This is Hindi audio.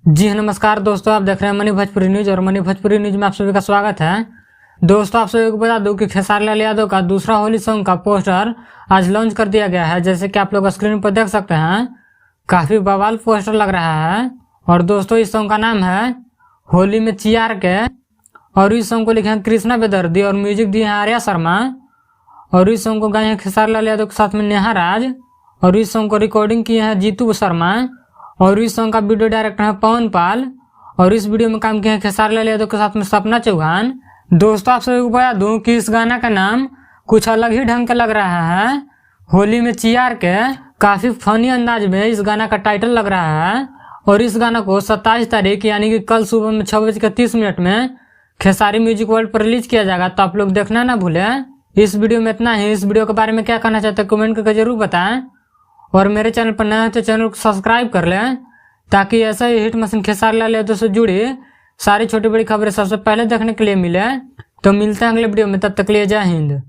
जी हाँ, नमस्कार दोस्तों, आप देख रहे हैं मनी भोजपुरी न्यूज और मनी भोजपुरी न्यूज में आप सभी का स्वागत है। दोस्तों, आप सभी को बता दूं कि खेसारी लाल यादव का दूसरा होली सॉन्ग का पोस्टर आज लॉन्च कर दिया गया है। जैसे कि आप लोग स्क्रीन पर देख सकते हैं, काफी बवाल पोस्टर लग रहा है। और दोस्तों, इस सॉन्ग का नाम है होली में चियार के, और इस सॉन्ग को लिखे हैं कृष्णा बेदर्दी और म्यूजिक दिए हैं आर्या शर्मा। और इस सॉन्ग को गाए हैं खेसारी लाल यादव के साथ में नेहा राज, और इस सॉन्ग को रिकॉर्डिंग किए हैं जीतू शर्मा। और इस सॉन्ग का वीडियो डायरेक्टर है पवन पाल, और इस वीडियो में काम किए हैं खेसारी लाल यादव के साथ में सपना चौहान। दोस्तों, आप सभी को बता दूं कि इस गाना का नाम कुछ अलग ही ढंग का लग रहा है, होली में चियार के। काफी फनी अंदाज में इस गाना का टाइटल लग रहा है। और इस गाना को 27 तारीख यानी कि कल सुबह में 6:30 में खेसारी म्यूजिक वर्ल्ड पर रिलीज किया जाएगा, तो आप लोग देखना ना भूलें। इस वीडियो में इतना ही। इस वीडियो के बारे में क्या कहना चाहते हैं कमेंट करके जरूर बताएं, और मेरे चैनल पर नए हैं तो चैनल को सब्सक्राइब कर लें, ताकि ऐसा ही हिट मशीन खेसारी लाल यादव से जुड़ी सारी छोटी बड़ी खबरें सबसे पहले देखने के लिए मिले। तो मिलते हैं अगले वीडियो में, तब तक के लिए जय हिंद।